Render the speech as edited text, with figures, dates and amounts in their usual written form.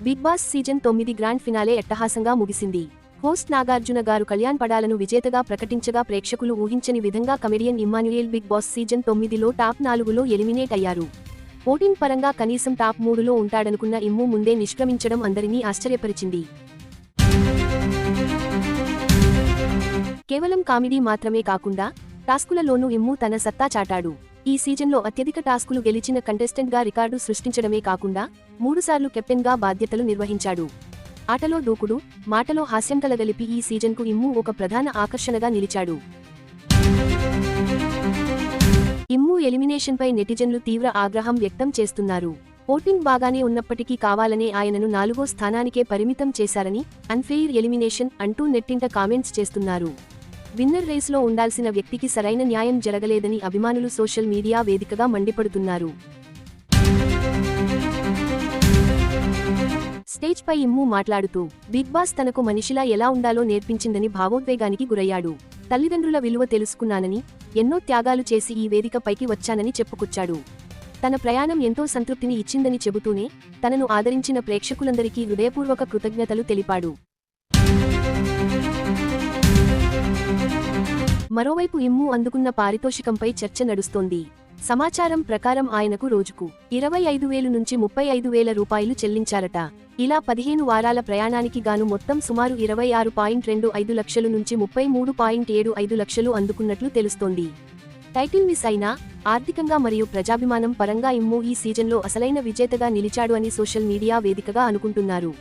Big Boss season 9 grand finale అట్టహాసంగా ముగిసింది. Host Nagarjuna గారు కళ్యాణ్ పడాలను విజేతగా ప్రకటించగా ప్రేక్షకులు ఊహించని విధంగా comedian Emmanuel Bigg Boss season 9లో టాప్ 4లో ఎలిమినేట్ అయ్యారు. ఓటింగ్ పరంగా కనీసం టాప్ 3లో ఉంటాడనుకున్న ఇమ్ము ముందే నిష్క్రమించడం అందరినీ ఆశ్చర్యపరిచింది. కేవలం కామెడీ మాత్రమే కాకుండా టాస్కులలోనూ ఇమ్ము తన సత్తా చాటాడు. ఈ సీజన్లో అత్యధిక టాస్కులు గెలిచిన కంటెస్టెంట్గా రికార్డు సృష్టించడమే కాకుండా 3 సార్లు కెప్టెన్గా బాధ్యతలు నిర్వహించాడు. ఆటలో దూకుడు, మాటలో హాస్యం కలగలిపి ఈ సీజన్కు ఇమ్ము ఒక ప్రధాన ఆకర్షణగా నిలిచాడు. ఇమ్ము ఎలిమినేషన్పై నెటిజన్లు తీవ్ర ఆగ్రహం వ్యక్తం చేస్తున్నారు. ఓటింగ్ బాగానే ఉన్నప్పటికీ కావాలనే ఆయనను 4వ స్థానానికే పరిమితం చేశారని, అన్ఫెయిర్ ఎలిమినేషన్ అంటూ నెట్టింట కామెంట్స్ చేస్తున్నారు. విన్నర్ రేస్లో ఉండాల్సిన వ్యక్తికి సరైన న్యాయం జరగలేదని అభిమానులు సోషల్ మీడియా వేదికగా మండిపడుతున్నారు. స్టేజ్ పై ఇమ్ము మాట్లాడుతూ బిగ్ బాస్ తనకు మనిషిలా ఎలా ఉండాలో నేర్పించిందని భావోద్వేగానికి గురయ్యాడు. తల్లిదండ్రుల విలువ తెలుసుకున్నానని, ఎన్నో త్యాగాలు చేసి ఈ వేదిక పైకి వచ్చానని చెప్పుకొచ్చాడు. తన ప్రయాణం ఎంతో సంతృప్తిని ఇచ్చిందని చెబుతూనే తనను ఆదరించిన ప్రేక్షకులందరికీ హృదయపూర్వక కృతజ్ఞతలు తెలిపాడు. మరోవైపు ఇమ్ము అందుకున్న పారితోషికంపై చర్చ నడుస్తోంది. సమాచారం ప్రకారం ఆయనకు రోజుకు 25,000 నుంచి 35,000 రూపాయలు చెల్లించారట. ఇలా 15 వారాల ప్రయాణానికి గాను మొత్తం సుమారు 26.25 లక్షలు నుంచి 33.75 లక్షలు అందుకున్నట్లు తెలుస్తోంది. టైటిల్ మిస్ అయినా ఆర్థికంగా మరియు ప్రజాభిమానం పరంగా ఇమ్ము ఈ సీజన్లో అసలైన విజేతగా నిలిచాడు అని సోషల్ మీడియా వేదికగా అనుకుంటున్నారు.